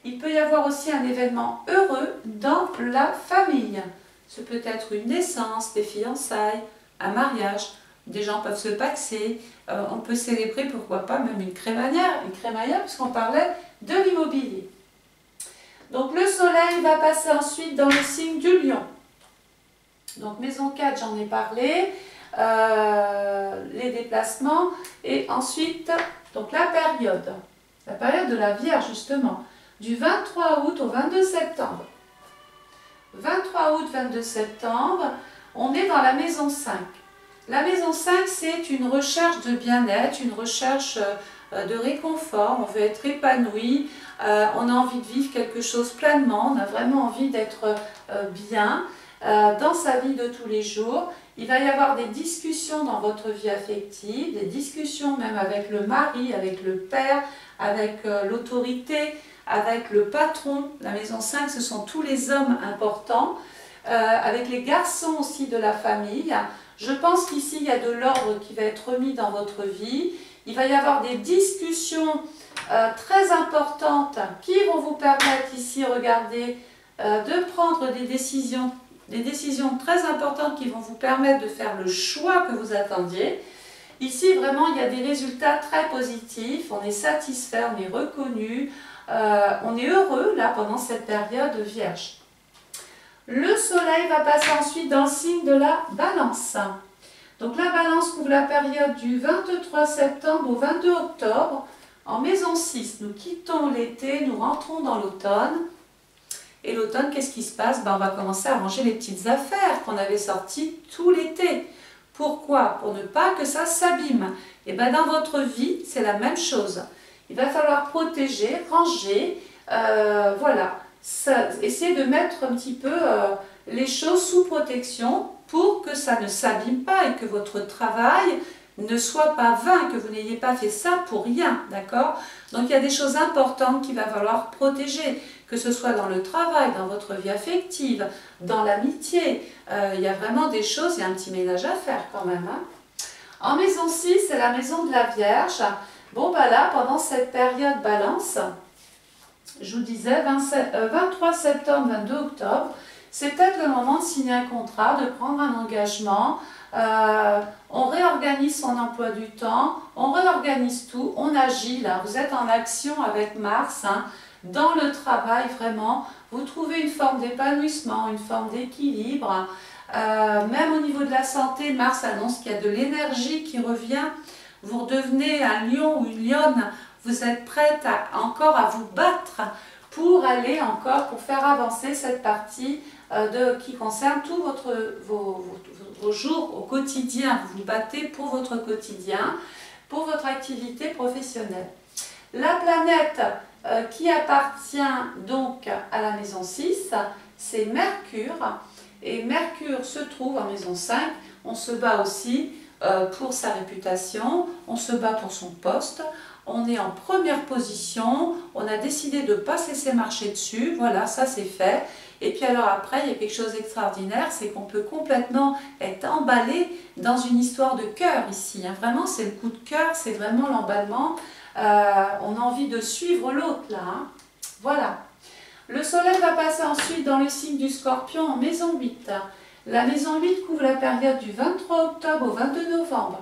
S1: Il peut y avoir aussi un événement heureux dans la famille. Ce peut être une naissance, des fiançailles, un mariage. Des gens peuvent se paxer. On peut célébrer, pourquoi pas, même une crémaillère puisqu'on parlait de l'immobilier. Donc le soleil va passer ensuite dans le signe du Lion. Donc maison 4, j'en ai parlé. Les déplacements et ensuite donc la période de la Vierge justement, du 23 août au 22 septembre. 23 août, 22 septembre, on est dans la maison 5. La maison 5, c'est une recherche de bien-être, une recherche de réconfort, on veut être épanoui, on a envie de vivre quelque chose pleinement, on a vraiment envie d'être bien dans sa vie de tous les jours. Il va y avoir des discussions dans votre vie affective, des discussions même avec le mari, avec le père, avec l'autorité, avec le patron. La maison 5, ce sont tous les hommes importants, avec les garçons aussi de la famille. Je pense qu'ici, il y a de l'ordre qui va être remis dans votre vie. Il va y avoir des discussions très importantes qui vont vous permettre ici, regardez, de prendre des décisions très importantes qui vont vous permettre de faire le choix que vous attendiez. Ici, vraiment, il y a des résultats très positifs, on est satisfait, on est reconnu, on est heureux là pendant cette période vierge. Le soleil va passer ensuite dans le signe de la balance. Donc la balance couvre la période du 23 septembre au 22 octobre. En maison 6, nous quittons l'été, nous rentrons dans l'automne. Et l'automne, qu'est-ce qui se passe? On va commencer à ranger les petites affaires qu'on avait sorties tout l'été. Pourquoi? Pour ne pas que ça s'abîme. Et dans votre vie, c'est la même chose. Il va falloir protéger, ranger, voilà. Essayez de mettre un petit peu les choses sous protection pour que ça ne s'abîme pas et que votre travail ne soit pas vain, que vous n'ayez pas fait ça pour rien, d'accord? Donc il y a des choses importantes qu'il va falloir protéger, que ce soit dans le travail, dans votre vie affective, dans l'amitié. Il y a vraiment des choses, il y a un petit ménage à faire quand même. Hein. En maison 6, c'est la maison de la Vierge. Bon, là, pendant cette période balance, je vous disais 23 septembre, 22 octobre, c'est peut-être le moment de signer un contrat, de prendre un engagement. On réorganise son emploi du temps, on réorganise tout, on agit là. Vous êtes en action avec Mars, hein, dans le travail vraiment. Vous trouvez une forme d'épanouissement, une forme d'équilibre. Même au niveau de la santé, Mars annonce qu'il y a de l'énergie qui revient. Vous redevenez un lion ou une lionne. Vous êtes prête encore à vous battre pour aller encore, pour faire avancer cette partie qui concerne tous vos jours au quotidien. Vous vous battez pour votre quotidien, pour votre activité professionnelle. La planète qui appartient donc à la maison 6, c'est Mercure. Et Mercure se trouve en maison 5. On se bat aussi pour sa réputation, on se bat pour son poste. On est en première position, on a décidé de ne pas se laisser marcher dessus, voilà, ça c'est fait. Et puis alors après, il y a quelque chose d'extraordinaire, c'est qu'on peut complètement être emballé dans une histoire de cœur ici. Hein. Vraiment, c'est le coup de cœur, c'est vraiment l'emballement. On a envie de suivre l'autre là. Hein. Voilà. Le soleil va passer ensuite dans le signe du Scorpion en maison 8. La maison 8 couvre la période du 23 octobre au 22 novembre.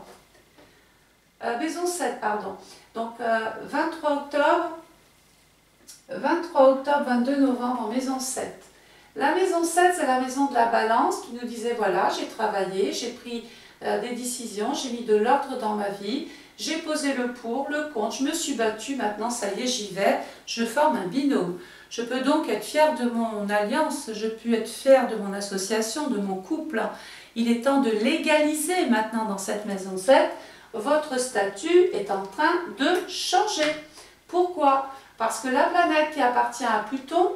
S1: Maison 7, pardon. Donc 23 octobre, 22 novembre en maison 7. La maison 7, c'est la maison de la balance qui nous disait, voilà, j'ai travaillé, j'ai pris des décisions, j'ai mis de l'ordre dans ma vie, j'ai posé le pour, le contre, je me suis battue, maintenant ça y est, j'y vais, je forme un binôme. Je peux donc être fière de mon alliance, je peux être fière de mon association, de mon couple. Il est temps de légaliser maintenant dans cette maison 7. Votre statut est en train de changer. Pourquoi? Parce que la planète qui appartient à Pluton,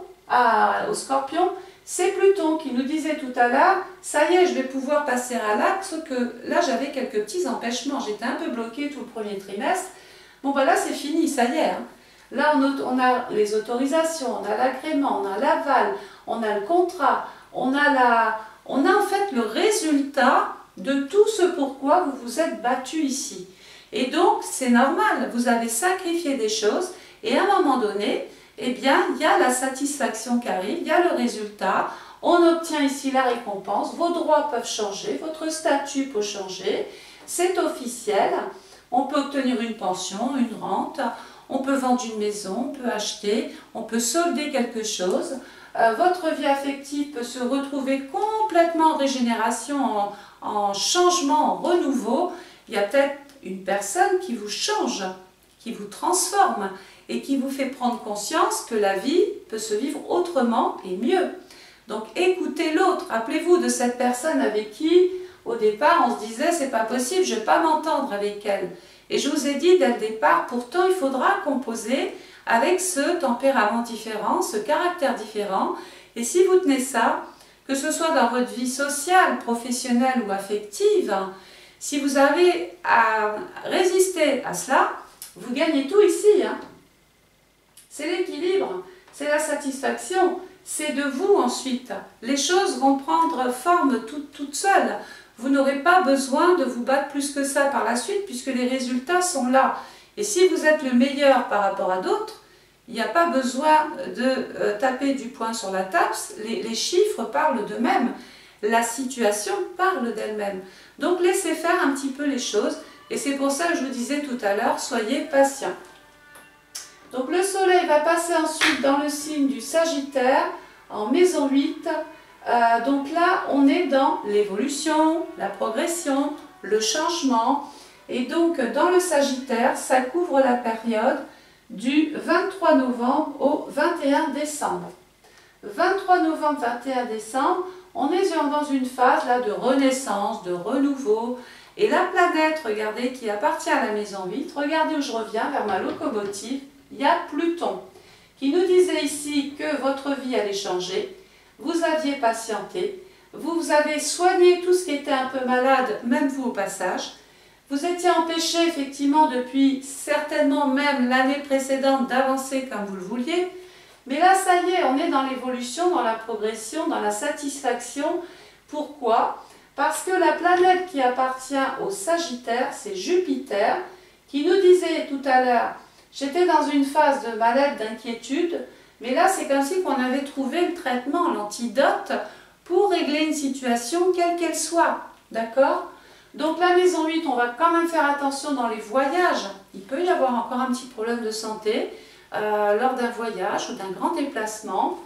S1: au Scorpion, c'est Pluton qui nous disait tout à l'heure, ça y est, je vais pouvoir passer à l'axe, que là j'avais quelques petits empêchements, j'étais un peu bloquée tout le premier trimestre. Bon là c'est fini, ça y est. Hein. Là on a les autorisations, on a l'agrément, on a l'aval, on a le contrat, on a en fait le résultat de tout ce pourquoi vous vous êtes battu ici. Et donc, c'est normal, vous avez sacrifié des choses et à un moment donné, eh bien, il y a la satisfaction qui arrive, il y a le résultat, on obtient ici la récompense, vos droits peuvent changer, votre statut peut changer, c'est officiel, on peut obtenir une pension, une rente, on peut vendre une maison, on peut acheter, on peut solder quelque chose, votre vie affective peut se retrouver complètement en régénération, en changement, en renouveau. Il y a peut-être une personne qui vous change, qui vous transforme et qui vous fait prendre conscience que la vie peut se vivre autrement et mieux. Donc écoutez l'autre, rappelez-vous de cette personne avec qui au départ on se disait c'est pas possible, je ne vais pas m'entendre avec elle. Et je vous ai dit dès le départ, pourtant il faudra composer avec ce tempérament différent, ce caractère différent. Et si vous tenez ça, que ce soit dans votre vie sociale, professionnelle ou affective, si vous avez à résister à cela, vous gagnez tout ici. Hein. C'est l'équilibre, c'est la satisfaction, c'est de vous ensuite. Les choses vont prendre forme toutes seules. vous n'aurez pas besoin de vous battre plus que ça par la suite puisque les résultats sont là. Et si vous êtes le meilleur par rapport à d'autres, il n'y a pas besoin de taper du poing sur la table, les chiffres parlent d'eux-mêmes, la situation parle d'elle-même. Donc laissez faire un petit peu les choses et c'est pour ça que je vous disais tout à l'heure, soyez patients. Donc le soleil va passer ensuite dans le signe du Sagittaire en maison 8. Donc là, on est dans l'évolution, la progression, le changement. Et donc, dans le Sagittaire, ça couvre la période du 23 novembre au 21 décembre. 23 novembre, 21 décembre, on est dans une phase là, de renaissance, de renouveau. Et la planète, regardez, qui appartient à la maison 8, regardez où je reviens vers ma locomotive, il y a Pluton, qui nous disait ici que votre vie allait changer. Vous aviez patienté, vous avez soigné tout ce qui était un peu malade, même vous au passage. Vous étiez empêché effectivement depuis certainement même l'année précédente d'avancer comme vous le vouliez. Mais là, ça y est, on est dans l'évolution, dans la progression, dans la satisfaction. Pourquoi? Parce que la planète qui appartient au Sagittaire, c'est Jupiter, qui nous disait tout à l'heure, j'étais dans une phase de mal-être, d'inquiétude, mais là, c'est comme si on avait trouvé le traitement, l'antidote, pour régler une situation, quelle qu'elle soit. D'accord? Donc la maison 8, on va quand même faire attention dans les voyages. Il peut y avoir encore un petit problème de santé lors d'un voyage ou d'un grand déplacement.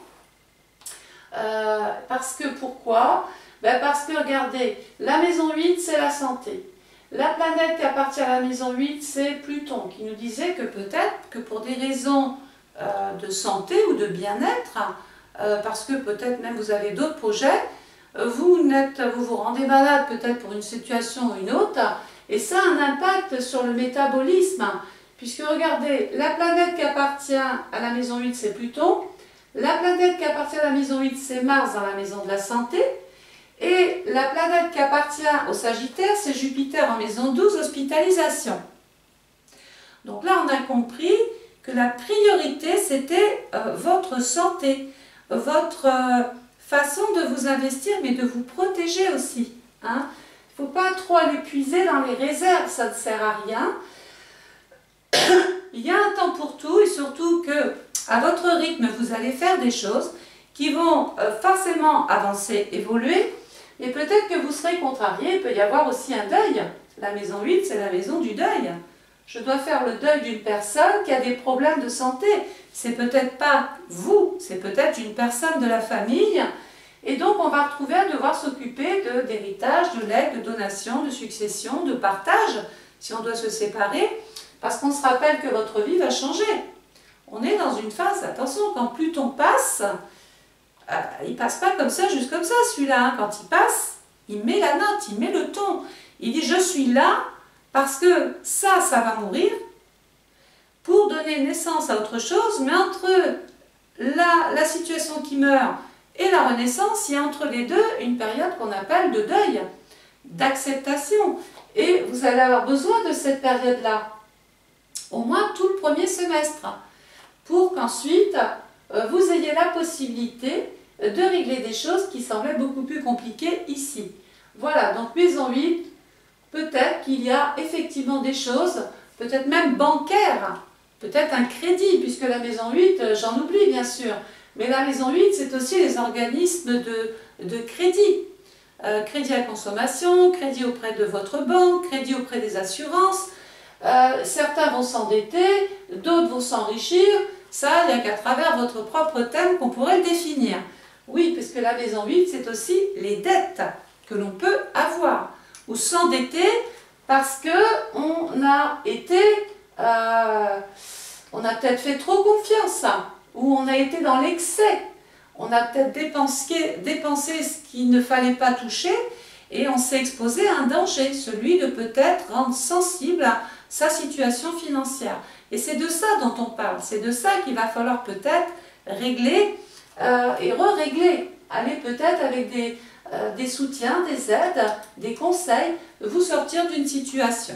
S1: Parce que, pourquoi? Parce que, regardez, la maison 8, c'est la santé. La planète qui appartient à la maison 8, c'est Pluton, qui nous disait que peut-être que pour des raisons de santé ou de bien-être, parce que peut-être même vous avez d'autres projets, vous vous rendez malade peut-être pour une situation ou une autre, et ça a un impact sur le métabolisme, puisque regardez, la planète qui appartient à la maison 8, c'est Pluton, la planète qui appartient à la maison 8, c'est Mars dans la maison de la santé, et la planète qui appartient au Sagittaire, c'est Jupiter en maison 12, hospitalisation. Donc là, on a compris que la priorité, c'était votre santé, votre façon de vous investir, mais de vous protéger aussi. Hein. Il ne faut pas trop aller puiser dans les réserves, ça ne sert à rien. Il y a un temps pour tout, et surtout que à votre rythme, vous allez faire des choses qui vont forcément avancer, évoluer, et peut-être que vous serez contrarié, il peut y avoir aussi un deuil. La maison 8, c'est la maison du deuil. Je dois faire le deuil d'une personne qui a des problèmes de santé. C'est peut-être pas vous, c'est peut-être une personne de la famille. Et donc, on va retrouver à devoir s'occuper d'héritage, de legs, de donation, de succession, de partage, si on doit se séparer, parce qu'on se rappelle que votre vie va changer. On est dans une phase, attention, quand Pluton passe, il passe pas comme ça, juste comme ça, celui-là. Hein. Quand il passe, il met la note, il met le ton. Il dit, je suis là, parce que ça va mourir, pour donner naissance à autre chose, mais entre la situation qui meurt et la renaissance, il y a entre les deux une période qu'on appelle de deuil, d'acceptation. Et vous allez avoir besoin de cette période-là, au moins tout le premier semestre, pour qu'ensuite vous ayez la possibilité de régler des choses qui semblaient beaucoup plus compliquées ici. Voilà, donc maison 8, peut-être qu'il y a effectivement des choses, peut-être même bancaires, peut-être un crédit, puisque la maison 8, j'en oublie bien sûr, mais la maison 8, c'est aussi les organismes de crédit. Crédit à consommation, crédit auprès de votre banque, crédit auprès des assurances. Certains vont s'endetter, d'autres vont s'enrichir. Ça, il n'y a qu'à travers votre propre thème qu'on pourrait le définir. Oui, parce que la maison 8, c'est aussi les dettes que l'on peut avoir. Ou s'endetter parce qu'on a été, on a peut-être fait trop confiance, ou on a été dans l'excès, on a peut-être dépensé ce qu'il ne fallait pas toucher, et on s'est exposé à un danger, celui de peut-être rendre sensible à sa situation financière. Et c'est de ça dont on parle, c'est de ça qu'il va falloir peut-être régler et re-régler, aller peut-être avec des soutiens, des aides, des conseils, vous sortir d'une situation.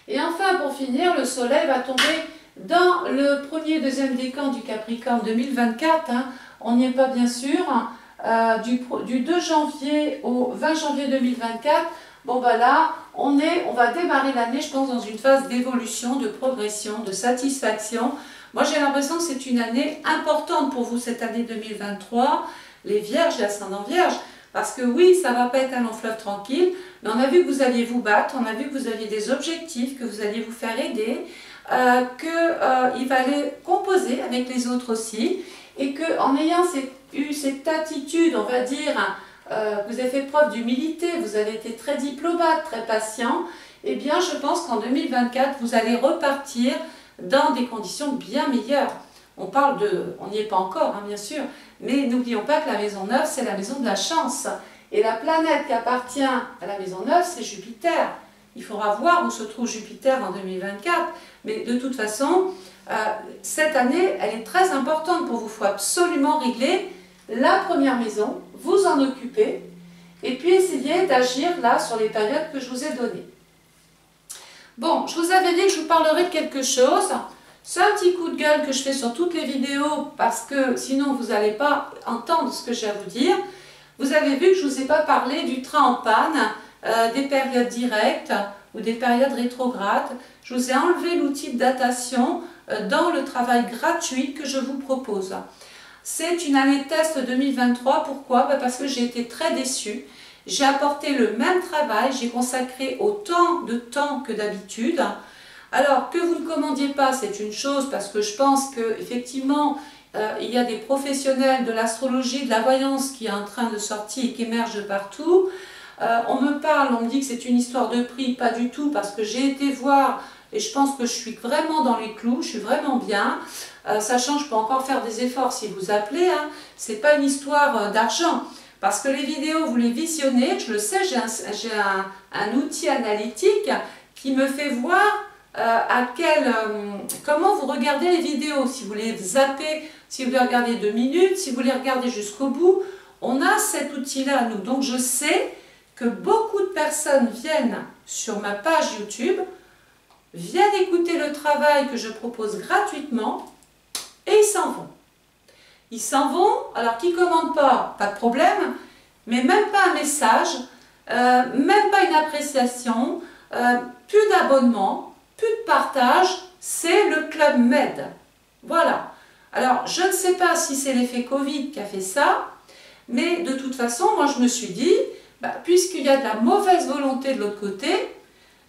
S1: Et enfin, pour finir, le soleil va tomber dans le premier et deuxième décan du Capricorne 2024. Hein. On n'y est pas bien sûr. du 2 janvier au 20 janvier 2024, bon bah là, on va démarrer l'année, je pense, dans une phase d'évolution, de progression, de satisfaction. Moi, j'ai l'impression que c'est une année importante pour vous, cette année 2023, les vierges et ascendants vierges. Parce que oui, ça ne va pas être un long fleuve tranquille, mais on a vu que vous alliez vous battre, on a vu que vous aviez des objectifs, que vous alliez vous faire aider, qu'il fallait composer avec les autres aussi, et qu'en ayant eu cette attitude, on va dire, vous avez fait preuve d'humilité, vous avez été très diplomate, très patient, eh bien je pense qu'en 2024, vous allez repartir dans des conditions bien meilleures. On n'y est pas encore, hein, bien sûr, mais n'oublions pas que la maison 9, c'est la maison de la chance. Et la planète qui appartient à la maison 9, c'est Jupiter. Il faudra voir où se trouve Jupiter en 2024. Mais de toute façon, cette année, elle est très importante pour vous. Il faut absolument régler la première maison, vous en occuper, et puis essayer d'agir là sur les périodes que je vous ai données. Bon, je vous avais dit que je vous parlerai de quelque chose. C'est un petit coup de gueule que je fais sur toutes les vidéos parce que sinon vous n'allez pas entendre ce que j'ai à vous dire. Vous avez vu que je ne vous ai pas parlé du train en panne, des périodes directes ou des périodes rétrogrades. Je vous ai enlevé l'outil de datation dans le travail gratuit que je vous propose. C'est une année test 2023. Pourquoi? Parce que j'ai été très déçue. J'ai apporté le même travail, j'ai consacré autant de temps que d'habitude. Alors, que vous ne commandiez pas, c'est une chose, parce que je pense qu'effectivement, il y a des professionnels de l'astrologie, de la voyance qui est en train de sortir et qui émergent de partout. On me parle, on me dit que c'est une histoire de prix, pas du tout, parce que j'ai été voir et je pense que je suis vraiment dans les clous, je suis vraiment bien, sachant que je peux encore faire des efforts si vous appelez, hein. Ce n'est pas une histoire d'argent. Parce que les vidéos, vous les visionnez, je le sais, j'ai un outil analytique qui me fait voir comment vous regardez les vidéos, si vous les zappez, si vous les regardez 2 minutes, si vous les regardez jusqu'au bout, on a cet outil-là, nous. Donc je sais que beaucoup de personnes viennent sur ma page YouTube, viennent écouter le travail que je propose gratuitement et ils s'en vont. Ils s'en vont, alors qu'ils ne commandent pas, pas de problème, mais même pas un message, même pas une appréciation, plus d'abonnement, plus de partage, c'est le Club Med. Voilà. Alors, je ne sais pas si c'est l'effet Covid qui a fait ça, mais de toute façon, moi je me suis dit, puisqu'il y a de la mauvaise volonté de l'autre côté,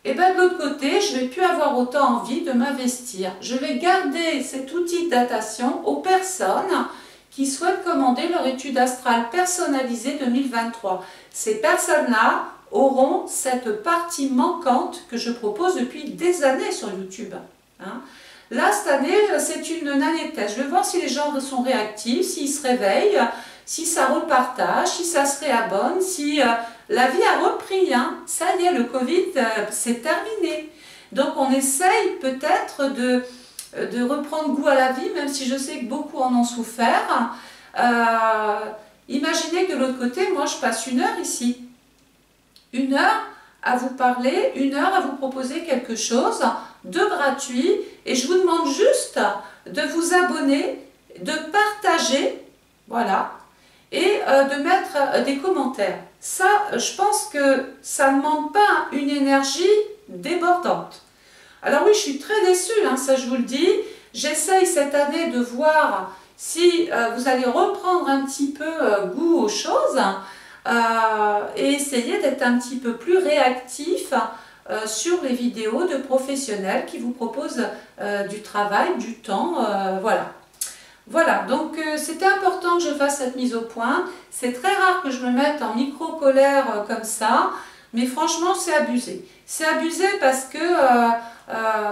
S1: et bien de l'autre côté, je ne vais plus avoir autant envie de m'investir. Je vais garder cet outil de datation aux personnes qui souhaitent commander leur étude astrale personnalisée 2023. Ces personnes-là auront cette partie manquante que je propose depuis des années sur YouTube. Hein. Là, cette année, c'est une année de test. Je vais voir si les gens sont réactifs, s'ils se réveillent, si ça repartage, si ça se réabonne, si la vie a repris. Hein. Ça y est, le Covid, c'est terminé. Donc, on essaye peut-être de reprendre goût à la vie, même si je sais que beaucoup en ont souffert. Imaginez que de l'autre côté, moi, je passe 1 heure ici. 1 heure à vous parler, 1 heure à vous proposer quelque chose de gratuit. Et je vous demande juste de vous abonner, de partager, voilà, et de mettre des commentaires. Ça, je pense que ça ne demande pas une énergie débordante. Alors oui, je suis très déçue, hein, ça je vous le dis. J'essaye cette année de voir si vous allez reprendre un petit peu goût aux choses et essayer d'être un petit peu plus réactif sur les vidéos de professionnels qui vous proposent du travail, du temps, voilà. Voilà, donc c'était important que je fasse cette mise au point. C'est très rare que je me mette en micro-colère comme ça, mais franchement c'est abusé. C'est abusé parce que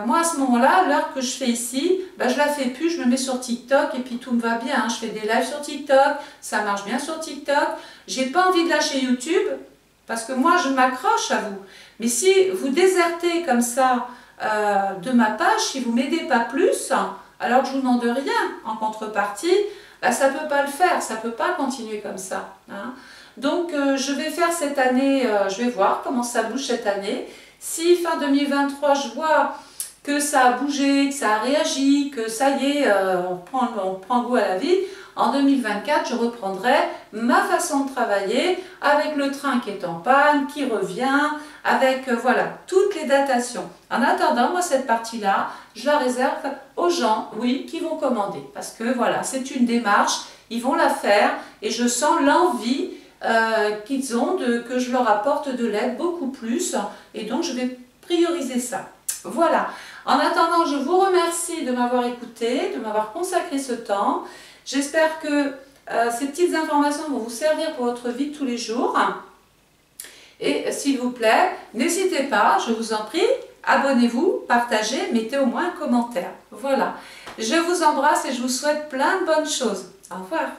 S1: moi à ce moment-là, l'heure que je fais ici, je la fais plus, je me mets sur TikTok et puis tout me va bien. Hein. Je fais des lives sur TikTok, ça marche bien sur TikTok. J'ai pas envie de lâcher YouTube parce que moi je m'accroche à vous. Mais si vous désertez comme ça de ma page, si vous m'aidez pas plus, alors que je vous demande rien en contrepartie, ça ne peut pas le faire, ça ne peut pas continuer comme ça. Hein. Donc je vais faire cette année, je vais voir comment ça bouge cette année. Si fin 2023 je vois que ça a bougé, que ça a réagi, que ça y est, on prend goût à la vie, en 2024, je reprendrai ma façon de travailler avec le train qui est en panne, qui revient, avec voilà, toutes les datations. En attendant, moi, cette partie-là, je la réserve aux gens, oui, qui vont commander. Parce que voilà, c'est une démarche, ils vont la faire et je sens l'envie qu'ils ont que je leur apporte de l'aide beaucoup plus. Et donc, je vais prioriser ça. Voilà. En attendant, je vous remercie de m'avoir écouté, de m'avoir consacré ce temps. J'espère que ces petites informations vont vous servir pour votre vie de tous les jours. Et s'il vous plaît, n'hésitez pas, je vous en prie, abonnez-vous, partagez, mettez au moins un commentaire. Voilà. Je vous embrasse et je vous souhaite plein de bonnes choses. Au revoir.